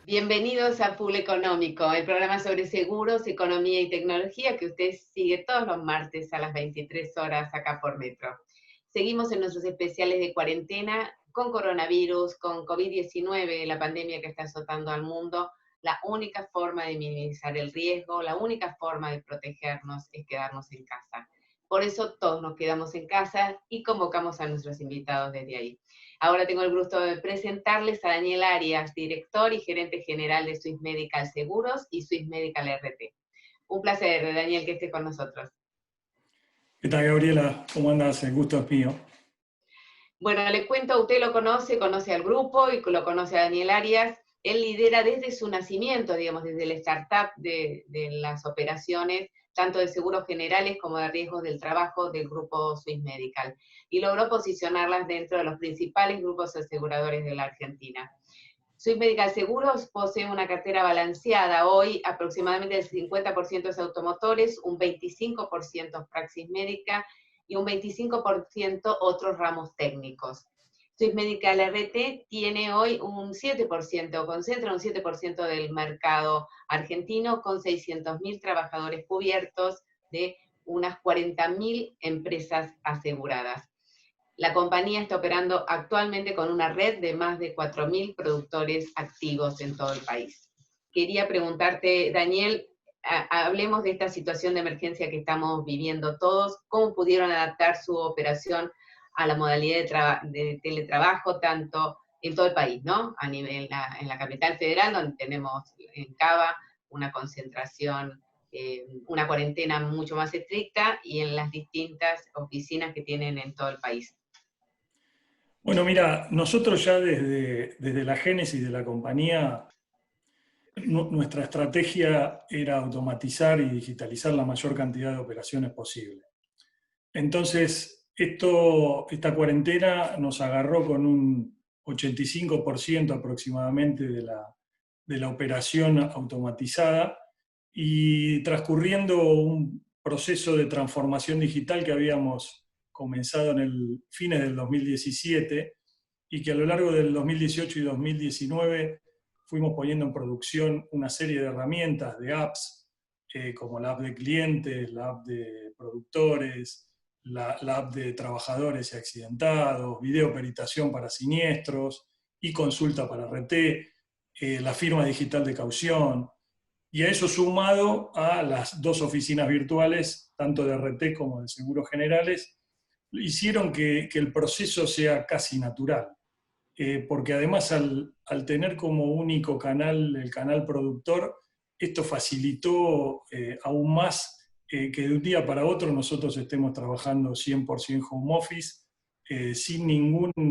Bienvenidos a Pool Económico, el programa sobre seguros, economía y tecnología que usted sigue todos los martes a las 23 horas acá por Metro. Seguimos en nuestros especiales de cuarentena con coronavirus, con COVID-19, la pandemia que está azotando al mundo. La única forma de minimizar el riesgo, la única forma de protegernos es quedarnos en casa. Por eso todos nos quedamos en casa y convocamos a nuestros invitados desde ahí. Ahora tengo el gusto de presentarles a Daniel Arias, director y gerente general de Swiss Medical Seguros y Swiss Medical RT. Un placer, Daniel, que esté con nosotros. ¿Qué tal, Gabriela? ¿Cómo andas? El gusto es mío. Bueno, le cuento, usted lo conoce al grupo y lo conoce a Daniel Arias. Él lidera desde su nacimiento, digamos, desde el startup de las operaciones, tanto de seguros generales como de riesgos del trabajo del grupo Swiss Medical, y logró posicionarlas dentro de los principales grupos aseguradores de la Argentina. Swiss Medical Seguros posee una cartera balanceada. Hoy aproximadamente el 50% es automotores, un 25% praxis médica y un 25% otros ramos técnicos. Swiss Medical RT tiene hoy un 7%, concentra un 7% del mercado argentino con 600.000 trabajadores cubiertos de unas 40.000 empresas aseguradas. La compañía está operando actualmente con una red de más de 4.000 productores activos en todo el país. Quería preguntarte, Daniel, hablemos de esta situación de emergencia que estamos viviendo todos. ¿Cómo pudieron adaptar su operación a la modalidad de teletrabajo, tanto en todo el país, ¿no? A nivel en la capital federal, donde tenemos en Cava una concentración, una cuarentena mucho más estricta, y en las distintas oficinas que tienen en todo el país. Bueno, mira, nosotros ya desde la génesis de la compañía, nuestra estrategia era automatizar y digitalizar la mayor cantidad de operaciones posible. Entonces, esta cuarentena nos agarró con un 85% aproximadamente de la operación automatizada y transcurriendo un proceso de transformación digital que habíamos comenzado en el fines del 2017 y que a lo largo del 2018 y 2019 fuimos poniendo en producción una serie de herramientas, de apps, como la app de clientes, la app de productores, la app de trabajadores y accidentados, video peritación para siniestros y consulta para RT, la firma digital de caución, y a eso sumado a las dos oficinas virtuales, tanto de RT como de seguros generales, hicieron que el proceso sea casi natural. Porque además al tener como único canal el canal productor, esto facilitó aún más que de un día para otro nosotros estemos trabajando 100% home office, sin ninguna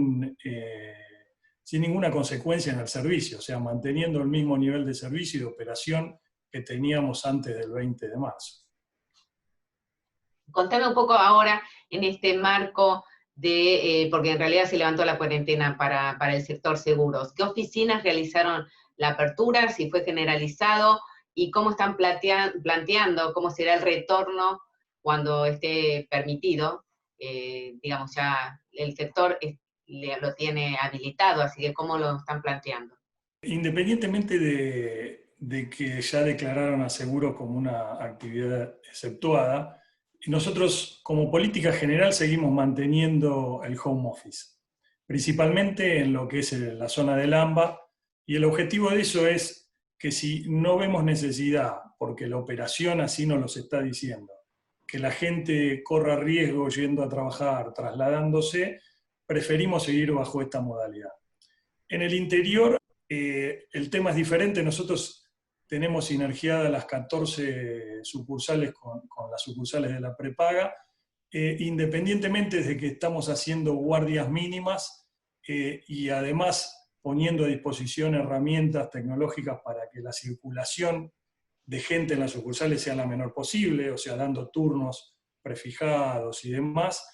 consecuencia en el servicio, o sea, manteniendo el mismo nivel de servicio y de operación que teníamos antes del 20 de marzo. Contame un poco ahora en este marco porque en realidad se levantó la cuarentena para el sector seguros. ¿Qué oficinas realizaron la apertura? Si fue generalizado, y cómo están planteando cómo será el retorno cuando esté permitido. Digamos, ya el sector lo tiene habilitado, así que ¿cómo lo están planteando? Independientemente de que ya declararon a seguros como una actividad exceptuada, nosotros como política general seguimos manteniendo el home office, principalmente en lo que es la zona del AMBA, y el objetivo de eso es que si no vemos necesidad, porque la operación así nos los está diciendo, que la gente corra riesgo yendo a trabajar, trasladándose, preferimos seguir bajo esta modalidad. En el interior, el tema es diferente. Nosotros tenemos sinergiadas las 14 sucursales con las sucursales de la prepaga, independientemente de que estamos haciendo guardias mínimas y además poniendo a disposición herramientas tecnológicas para que la circulación de gente en las sucursales sea la menor posible, o sea, dando turnos prefijados y demás.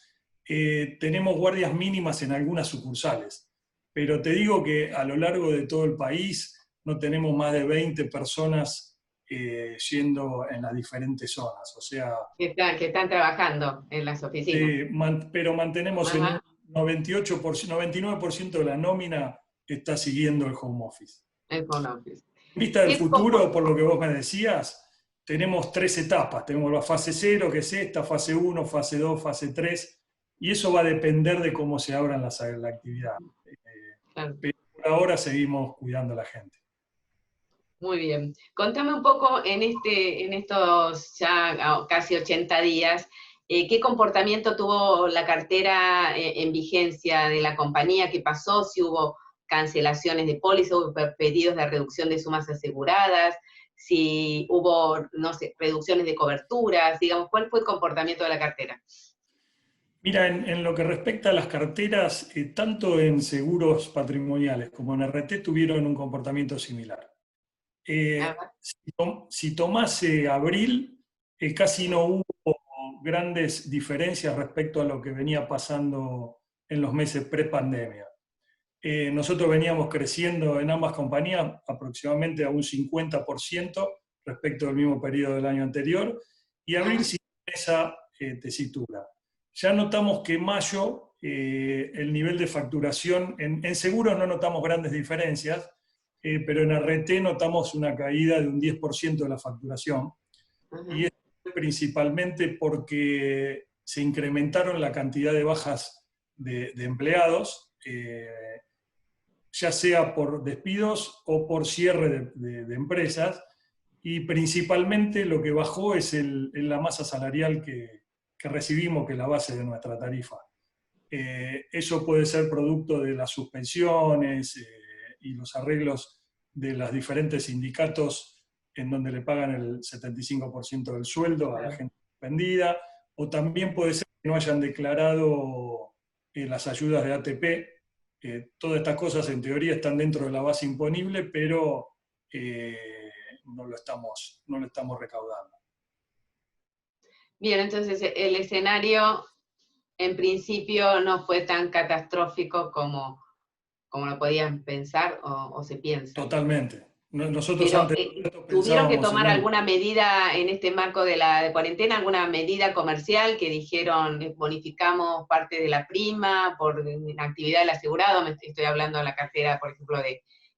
Tenemos guardias mínimas en algunas sucursales. Pero te digo que a lo largo de todo el país no tenemos más de 20 personas yendo en las diferentes zonas. O sea, Que están trabajando en las oficinas. pero mantenemos en un Ajá. 98%, 99% de la nómina está siguiendo el home office. El home office. En vista del futuro, por lo que vos me decías, tenemos 3 etapas. Tenemos la fase 0, que es esta, fase 1, fase 2, fase 3, y eso va a depender de cómo se abran la actividad. Claro. Pero por ahora seguimos cuidando a la gente. Muy bien. Contame un poco en estos ya casi 80 días, ¿qué comportamiento tuvo la cartera en vigencia de la compañía? ¿Qué pasó? Si hubo cancelaciones de póliza, hubo pedidos de reducción de sumas aseguradas, si hubo, no sé, reducciones de coberturas, digamos, ¿cuál fue el comportamiento de la cartera? Mira, en lo que respecta a las carteras, tanto en seguros patrimoniales como en RT tuvieron un comportamiento similar. Si tomase abril, casi no hubo grandes diferencias respecto a lo que venía pasando en los meses pre-pandemia. Nosotros veníamos creciendo en ambas compañías aproximadamente a un 50% respecto al mismo periodo del año anterior, y abril sin esa tesitura. Ya notamos que en mayo el nivel de facturación, en seguros no notamos grandes diferencias, pero en RT notamos una caída de un 10% de la facturación. Y es principalmente porque se incrementaron la cantidad de bajas de empleados, ya sea por despidos o por cierre de empresas, y principalmente lo que bajó es la masa salarial que recibimos, que es la base de nuestra tarifa. Eso puede ser producto de las suspensiones y los arreglos de los diferentes sindicatos en donde le pagan el 75% del sueldo a la gente suspendida, o también puede ser que no hayan declarado las ayudas de ATP. Todas estas cosas en teoría están dentro de la base imponible, pero no lo estamos recaudando. Bien, entonces el escenario en principio no fue tan catastrófico como lo podían pensar o se piensa. Totalmente. Nosotros pero, antes ¿tuvieron que tomar alguna medida en este marco de la cuarentena, alguna medida comercial que dijeron bonificamos parte de la prima por actividad del asegurado? Me estoy hablando de la cartera, por ejemplo,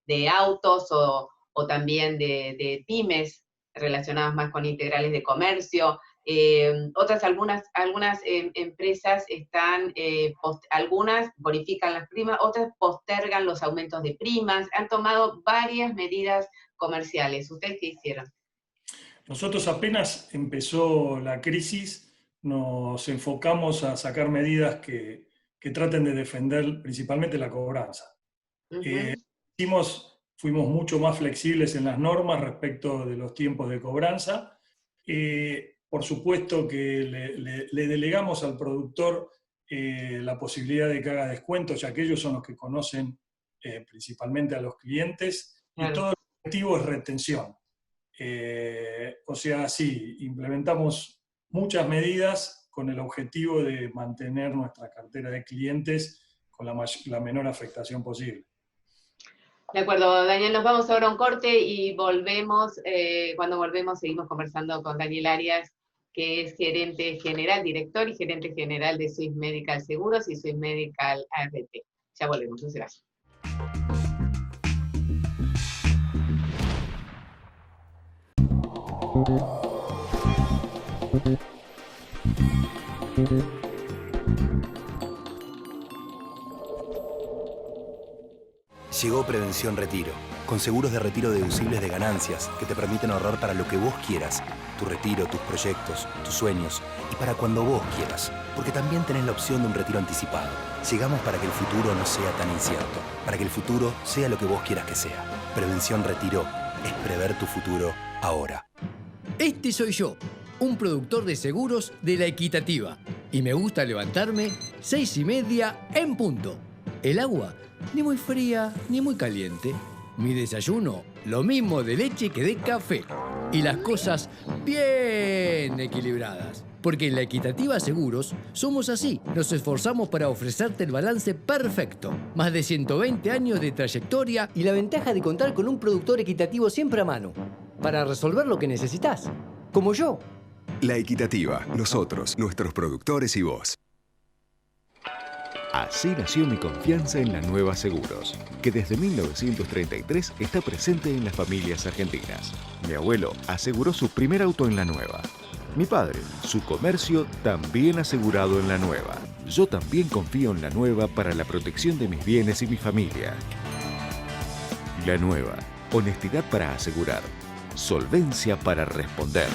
de autos o también de pymes relacionadas más con integrales de comercio. Algunas empresas están, algunas bonifican las primas, otras postergan los aumentos de primas, han tomado varias medidas comerciales. ¿Ustedes qué hicieron? Nosotros apenas empezó la crisis, nos enfocamos a sacar medidas que traten de defender principalmente la cobranza. Fuimos mucho más flexibles en las normas respecto de los tiempos de cobranza. Por supuesto que le delegamos al productor la posibilidad de que haga descuentos, ya que ellos son los que conocen principalmente a los clientes, y todo el objetivo es retención. O sea, sí, implementamos muchas medidas con el objetivo de mantener nuestra cartera de clientes con la menor afectación posible. De acuerdo, Daniel, nos vamos ahora a un corte y volvemos. Cuando volvemos seguimos conversando con Daniel Arias, que es gerente general, director y gerente general de Swiss Medical Seguros y Swiss Medical ART. Ya volvemos, no se vayan. Llegó Prevención Retiro, con seguros de retiro deducibles de ganancias que te permiten ahorrar para lo que vos quieras, tu retiro, tus proyectos, tus sueños y para cuando vos quieras, porque también tenés la opción de un retiro anticipado. Llegamos para que el futuro no sea tan incierto, para que el futuro sea lo que vos quieras que sea. Prevención Retiro es prever tu futuro ahora. Este soy yo, un productor de seguros de La Equitativa, y me gusta levantarme 6:30 en punto. El agua, ni muy fría ni muy caliente. Mi desayuno, lo mismo de leche que de café. Y las cosas bien equilibradas. Porque en La Equitativa Seguros somos así. Nos esforzamos para ofrecerte el balance perfecto. Más de 120 años de trayectoria y la ventaja de contar con un productor equitativo siempre a mano. Para resolver lo que necesitas. Como yo. La Equitativa, nosotros, nuestros productores y vos. Así nació mi confianza en La Nueva Seguros, que desde 1933 está presente en las familias argentinas. Mi abuelo aseguró su primer auto en La Nueva. Mi padre, su comercio también asegurado en La Nueva. Yo también confío en La Nueva para la protección de mis bienes y mi familia. La Nueva, honestidad para asegurar, solvencia para responder.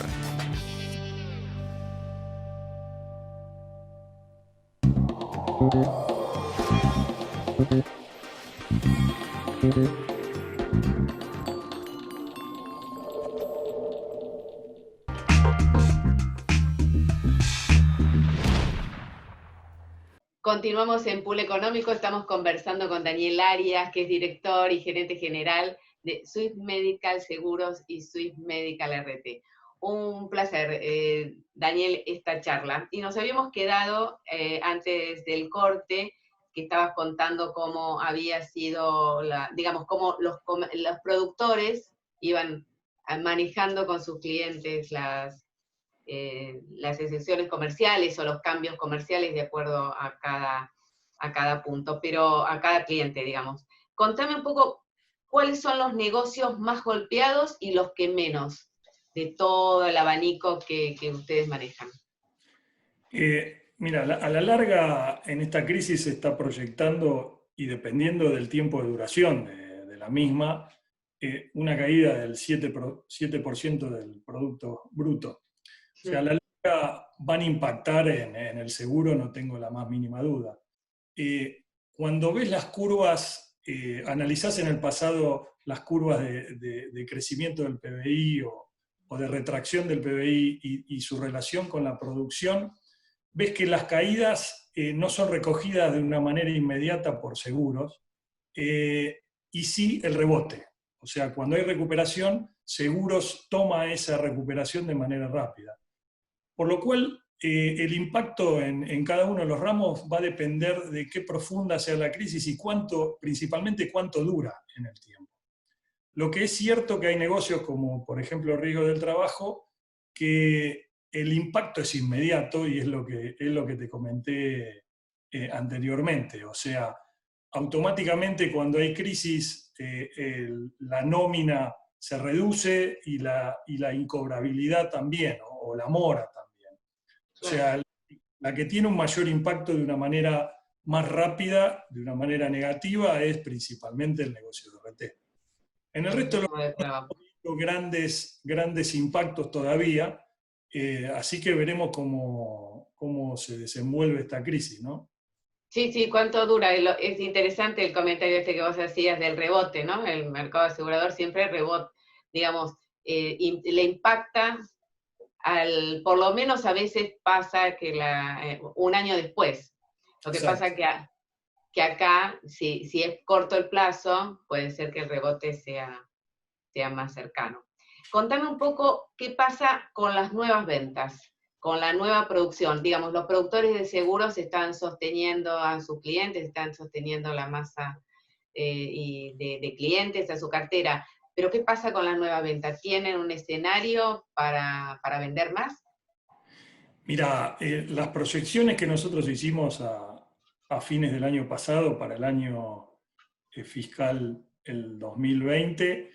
Continuamos en Pool Económico, estamos conversando con Daniel Arias, que es director y gerente general de Swiss Medical Seguros y Swiss Medical RT. Un placer, Daniel, esta charla. Y nos habíamos quedado antes del corte, que estabas contando cómo había sido, digamos, cómo los productores iban manejando con sus clientes las excepciones comerciales o los cambios comerciales de acuerdo a cada punto, pero a cada cliente, digamos. Contame un poco cuáles son los negocios más golpeados y los que menos, de todo el abanico que ustedes manejan. Mira, a la larga en esta crisis se está proyectando, y dependiendo del tiempo de duración de la misma, una caída del 7% del Producto Bruto. O sea, a la larga van a impactar en el seguro, no tengo la más mínima duda. Cuando ves las curvas, analizás en el pasado las curvas de crecimiento del PBI o de retracción del PBI y su relación con la producción, ves que las caídas no son recogidas de una manera inmediata por seguros, y sí el rebote. O sea, cuando hay recuperación, seguros toma esa recuperación de manera rápida. Por lo cual, el impacto en cada uno de los ramos va a depender de qué profunda sea la crisis y principalmente cuánto dura en el tiempo. Lo que es cierto que hay negocios como, por ejemplo, el riesgo del trabajo, que el impacto es inmediato y es lo que te comenté anteriormente. O sea, automáticamente cuando hay crisis, la nómina se reduce y la incobrabilidad también, o la mora también. O sea, la que tiene un mayor impacto de una manera más rápida, de una manera negativa, es principalmente el negocio de RT. En el resto grandes impactos todavía, así que veremos cómo se desenvuelve esta crisis, ¿no? Sí, ¿cuánto dura? Es interesante el comentario que vos hacías del rebote, ¿no? El mercado asegurador siempre rebota, digamos, le impacta, por lo menos a veces pasa que un año después. Lo que pasa que acá, si es corto el plazo, puede ser que el rebote sea más cercano. Contame un poco qué pasa con las nuevas ventas, con la nueva producción. Digamos, los productores de seguros están sosteniendo a sus clientes, están sosteniendo la masa de clientes, a su cartera. Pero ¿qué pasa con la nueva venta? ¿Tienen un escenario para vender más? Mira, las proyecciones que nosotros hicimos a fines del año pasado para el año fiscal el 2020,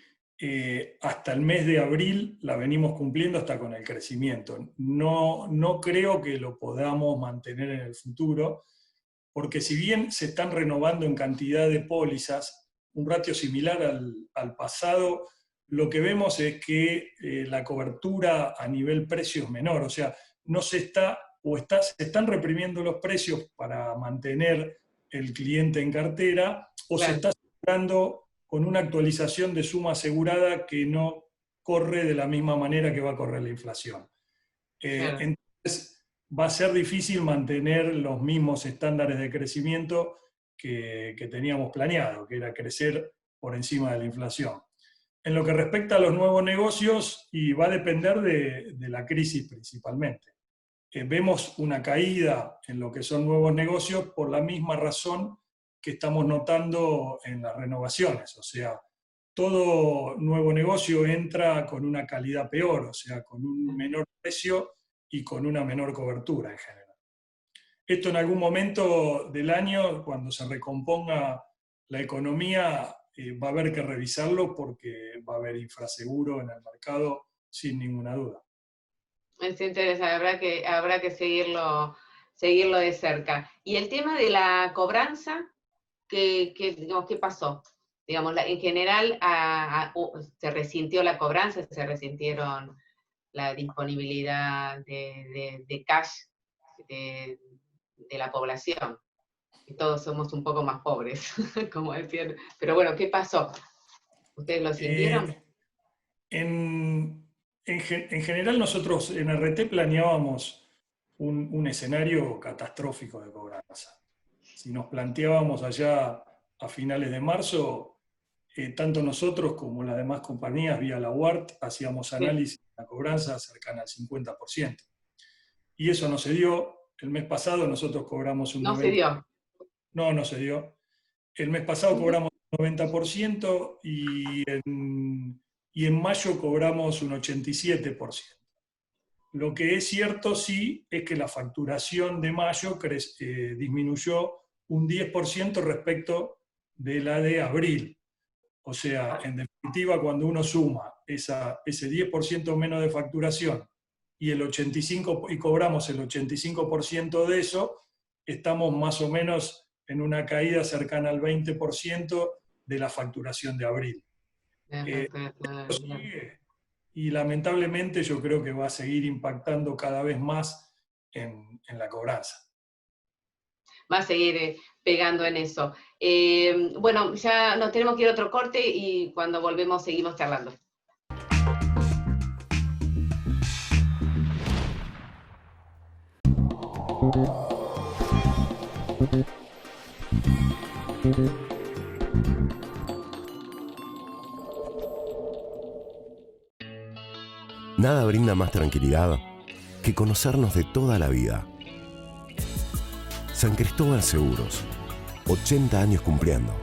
hasta el mes de abril la venimos cumpliendo hasta con el crecimiento. No creo que lo podamos mantener en el futuro, porque si bien se están renovando en cantidad de pólizas, un ratio similar al pasado, lo que vemos es que la cobertura a nivel precio es menor. O sea, se están reprimiendo los precios para mantener el cliente en cartera, o se está asegurando con una actualización de suma asegurada que no corre de la misma manera que va a correr la inflación. Entonces, va a ser difícil mantener los mismos estándares de crecimiento que teníamos planeado, que era crecer por encima de la inflación. En lo que respecta a los nuevos negocios, y va a depender de la crisis principalmente. Vemos una caída en lo que son nuevos negocios por la misma razón que estamos notando en las renovaciones. O sea, todo nuevo negocio entra con una calidad peor, o sea, con un menor precio y con una menor cobertura en general. esto en algún momento del año, cuando se recomponga la economía, va a haber que revisarlo porque va a haber infraseguro en el mercado sin ninguna duda. Es interesante, habrá que seguirlo de cerca. Y el tema de la cobranza, digamos, ¿qué pasó? Digamos, en general se resintió la cobranza, se resintieron la disponibilidad de cash de la población. Y todos somos un poco más pobres, como decían. Pero bueno, ¿qué pasó? ¿Ustedes lo sintieron? En general nosotros en RT planeábamos un escenario catastrófico de cobranza. Si nos planteábamos allá a finales de marzo, tanto nosotros como las demás compañías vía la UART hacíamos análisis de la cobranza cercana al 50%. Y eso no se dio. El mes pasado nosotros cobramos un 90%. No se dio. No se dio. El mes pasado cobramos un 90% y en mayo cobramos un 87%. Lo que es cierto sí es que la facturación de mayo disminuyó un 10% respecto de la de abril. O sea, en definitiva, cuando uno suma ese 10% menos de facturación y cobramos el 85% de eso, estamos más o menos en una caída cercana al 20% de la facturación de abril. Y lamentablemente yo creo que va a seguir impactando cada vez más en la cobranza. Va a seguir pegando en eso. Bueno, ya nos tenemos que ir a otro corte y cuando volvemos seguimos charlando. Nada brinda más tranquilidad que conocernos de toda la vida. San Cristóbal Seguros, 80 años cumpliendo.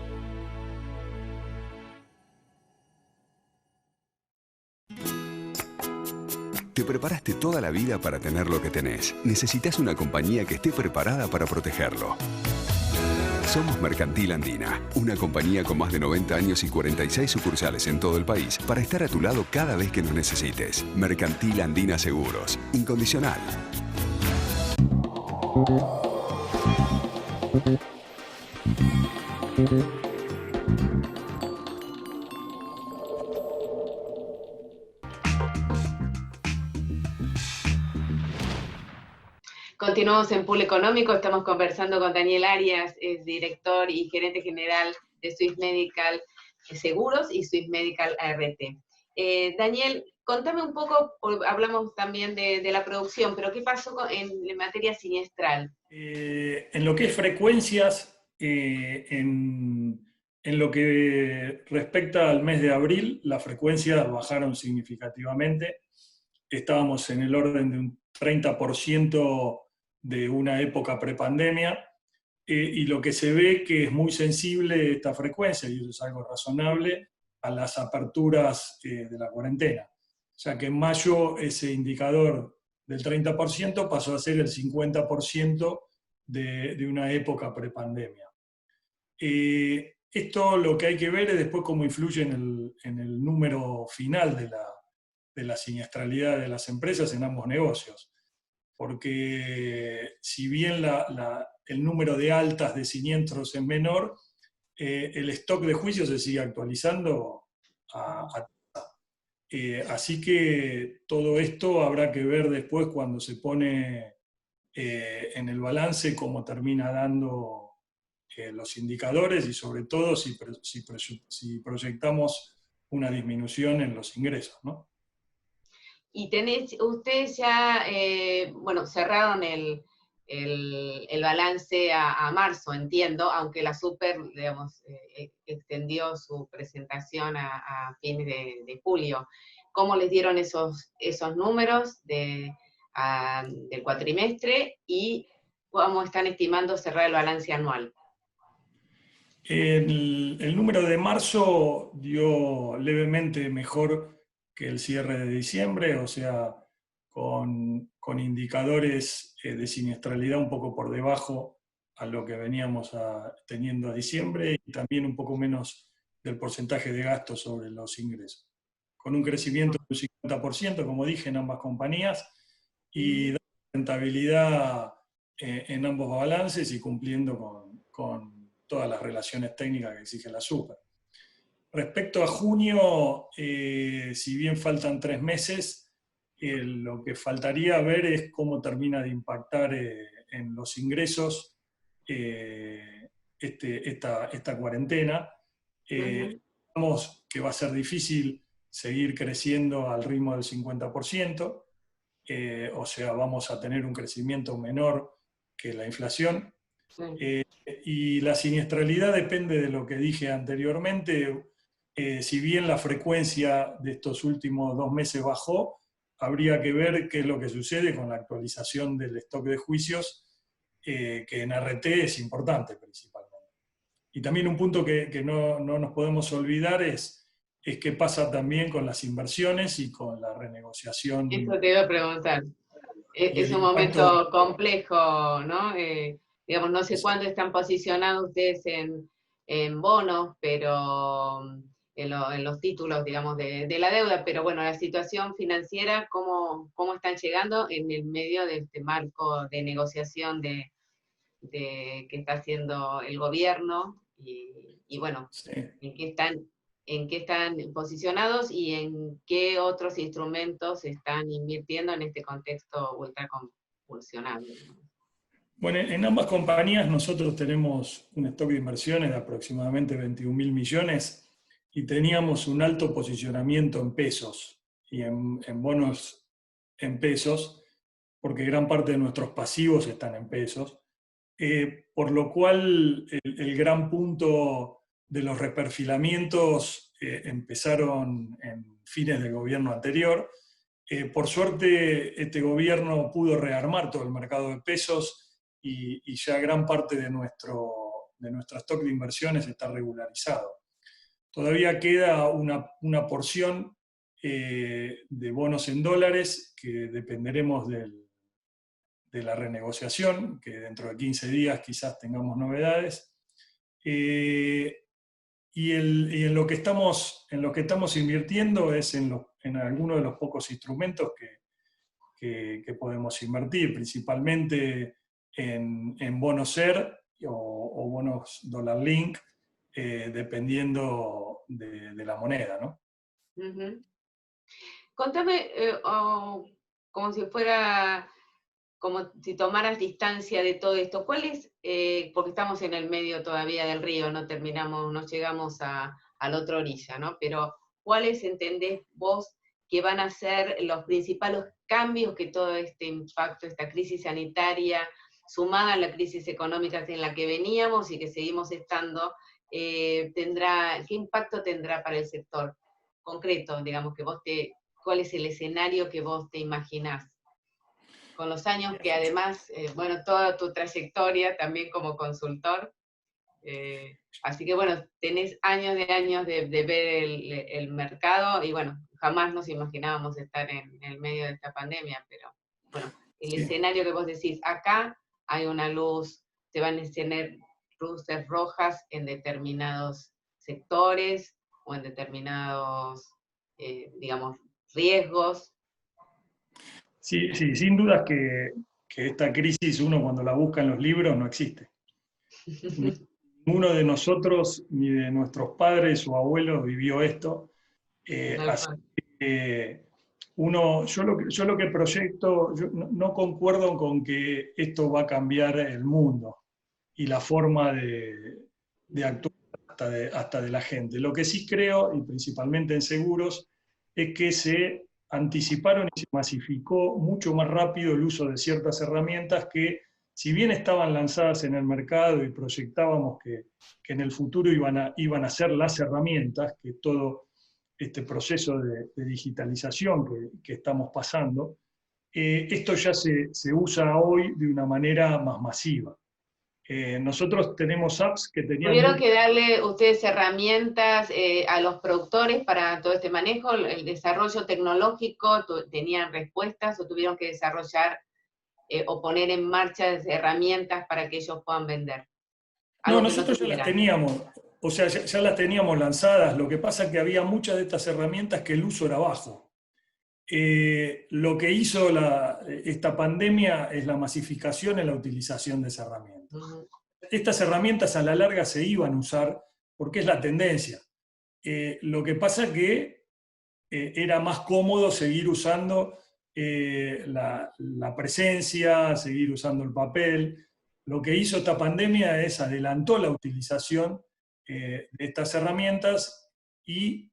Te preparaste toda la vida para tener lo que tenés. Necesitas una compañía que esté preparada para protegerlo. Somos Mercantil Andina, una compañía con más de 90 años y 46 sucursales en todo el país para estar a tu lado cada vez que nos necesites. Mercantil Andina Seguros, incondicional. Continuamos en Pool Económico, estamos conversando con Daniel Arias, es director y gerente general de Swiss Medical Seguros y Swiss Medical ART. Daniel, contame un poco, hablamos también de la producción, pero ¿qué pasó en materia siniestral? En lo que es frecuencias, en lo que respecta al mes de abril, las frecuencias bajaron significativamente. Estábamos en el orden de un 30% de una época prepandemia, y lo que se ve que es muy sensible esta frecuencia, y eso es algo razonable, a las aperturas de la cuarentena. O sea que en mayo ese indicador del 30% pasó a ser el 50% de una época prepandemia. Esto lo que hay que ver es después cómo influye en el número final de la siniestralidad de las empresas en ambos negocios. Porque si bien el número de altas de siniestros es menor, el stock de juicios se sigue actualizando así que todo esto habrá que ver después cuando se pone en el balance cómo termina dando los indicadores y sobre todo si proyectamos una disminución en los ingresos, ¿no? Y ustedes ya, cerraron el balance a marzo, entiendo, aunque la Super, digamos, extendió su presentación a fines de julio. ¿Cómo les dieron esos números del cuatrimestre y cómo están estimando cerrar el balance anual? El número de marzo dio levemente mejor que el cierre de diciembre, o sea, con con indicadores de siniestralidad un poco por debajo a lo que veníamos teniendo a diciembre, y también un poco menos del porcentaje de gastos sobre los ingresos. Con un crecimiento de un 50%, como dije, en ambas compañías, y rentabilidad en ambos balances y cumpliendo con todas las relaciones técnicas que exige la super. Respecto a junio, si bien faltan 3 meses, lo que faltaría ver es cómo termina de impactar en los ingresos esta cuarentena. Sabemos que va a ser difícil seguir creciendo al ritmo del 50%, o sea, vamos a tener un crecimiento menor que la inflación. Y la siniestralidad depende de lo que dije anteriormente. Si bien la frecuencia de estos últimos 2 meses bajó, habría que ver qué es lo que sucede con la actualización del stock de juicios, que en RT es importante principalmente. Y también un punto que no nos podemos olvidar es qué pasa también con las inversiones y con la renegociación. Eso te iba a preguntar. Es un momento complejo, ¿no? Digamos, no sé cuándo están posicionados ustedes en bonos, pero en los títulos, digamos, de la deuda, pero bueno, la situación financiera, ¿cómo están llegando en el medio de este marco de negociación que está haciendo el gobierno? Y bueno, sí. ¿En qué están posicionados y en qué otros instrumentos están invirtiendo en este contexto ultraconvulsionado? Bueno, en ambas compañías nosotros tenemos un stock de inversiones de aproximadamente 21.000 millones y teníamos un alto posicionamiento en pesos y en bonos en pesos, porque gran parte de nuestros pasivos están en pesos, por lo cual el gran punto de los reperfilamientos empezaron en fines del gobierno anterior. Por suerte, este gobierno pudo rearmar todo el mercado de pesos y ya gran parte de nuestro stock de inversiones está regularizado. Todavía queda una porción de bonos en dólares que dependeremos de la renegociación, que dentro de 15 días quizás tengamos novedades. Y en lo que estamos invirtiendo es en algunos de los pocos instrumentos que podemos invertir, principalmente en bonos SER o bonos Dollar Link, dependiendo de la moneda, ¿no? Contame, como si fuera, como si tomaras distancia de todo esto, ¿cuál es, porque estamos en el medio todavía del río, no llegamos a la otra orilla, ¿no? Pero ¿cuáles entendés vos que van a ser los principales cambios que todo este impacto, esta crisis sanitaria, sumada a la crisis económica en la que veníamos y que seguimos estando, qué impacto tendrá para el sector concreto, digamos, cuál es el escenario que vos te imaginás? Con los años que además, bueno, toda tu trayectoria también como consultor, así que bueno, tenés años de ver el mercado y bueno, jamás nos imaginábamos estar en el medio de esta pandemia, pero bueno, el escenario que vos decís, acá hay una luz, se van a tener luces rojas en determinados sectores o en determinados, digamos, riesgos. Sí, sin dudas que esta crisis uno cuando la busca en los libros no existe. Ninguno de nosotros ni de nuestros padres o abuelos vivió esto. Así que yo lo que proyecto, yo no concuerdo con que esto va a cambiar el mundo y la forma de actuar hasta de la gente. Lo que sí creo, y principalmente en seguros, es que se anticiparon y se masificó mucho más rápido el uso de ciertas herramientas que, si bien estaban lanzadas en el mercado y proyectábamos que en el futuro iban a ser las herramientas, que todo este proceso de digitalización que estamos pasando, esto ya se usa hoy de una manera más masiva. Nosotros tenemos apps que tenían... ¿Tuvieron que darle ustedes herramientas a los productores para todo este manejo, el desarrollo tecnológico? ¿Tenían respuestas o tuvieron que desarrollar o poner en marcha herramientas para que ellos puedan vender? No, nosotros ya las teníamos, o sea, ya las teníamos lanzadas. Lo que pasa es que había muchas de estas herramientas que el uso era bajo. Lo que hizo esta pandemia es la masificación en la utilización de esas herramientas. Estas herramientas a la larga se iban a usar porque es la tendencia. Lo que pasa es que era más cómodo seguir usando la presencia, seguir usando el papel. Lo que hizo esta pandemia es adelantó la utilización de estas herramientas y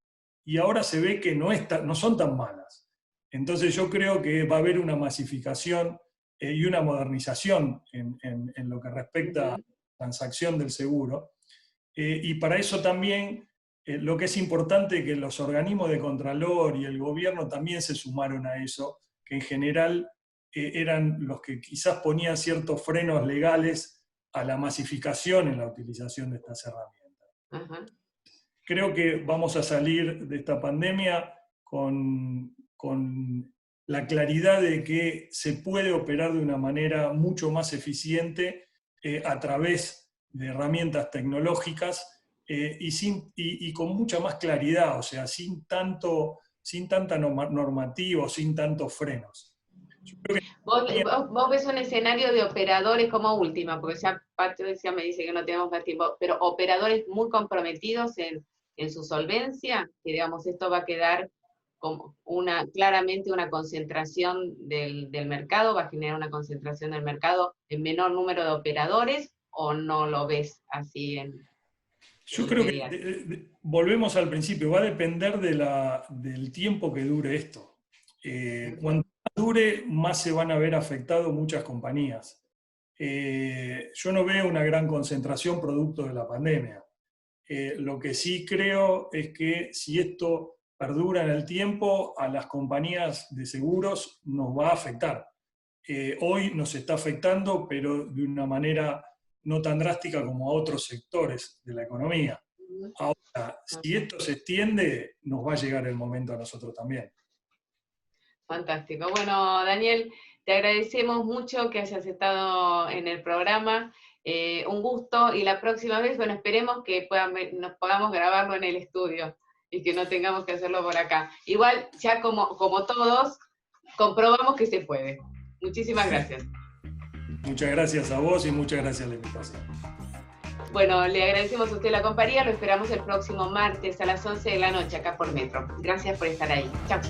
ahora se ve que no son tan malas. Entonces yo creo que va a haber una masificación y una modernización en lo que respecta a la transacción del seguro. Y para eso también lo que es importante es que los organismos de Contralor y el gobierno también se sumaron a eso, que en general eran los que quizás ponían ciertos frenos legales a la masificación en la utilización de estas herramientas. Ajá. Creo que vamos a salir de esta pandemia con la claridad de que se puede operar de una manera mucho más eficiente a través de herramientas tecnológicas y con mucha más claridad, o sea, sin tanta normativa, sin tantos frenos. ¿Vos ves un escenario de operadores como última? Porque ya Patricia me dice que no tenemos más tiempo, pero operadores muy comprometidos en su solvencia, que digamos esto va a quedar como claramente una concentración del mercado, va a generar una concentración del mercado en menor número de operadores, ¿o no lo ves así? Yo creo que volvemos al principio, va a depender del tiempo que dure esto. Cuanto más dure, más se van a ver afectados muchas compañías. Yo no veo una gran concentración producto de la pandemia. Lo que sí creo es que si esto perdura en el tiempo, a las compañías de seguros nos va a afectar. Hoy nos está afectando, pero de una manera no tan drástica como a otros sectores de la economía. Ahora, si esto se extiende, nos va a llegar el momento a nosotros también. Fantástico. Bueno, Daniel, te agradecemos mucho que hayas estado en el programa. Un gusto, y la próxima vez, bueno, esperemos que nos podamos grabarlo en el estudio y que no tengamos que hacerlo por acá. Igual, ya como todos, comprobamos que se puede. Muchísimas gracias. Muchas gracias a vos y muchas gracias a la invitación. Bueno, le agradecemos a usted la compañía, lo esperamos el próximo martes a las 11 de la noche acá por Metro. Gracias por estar ahí. Chao.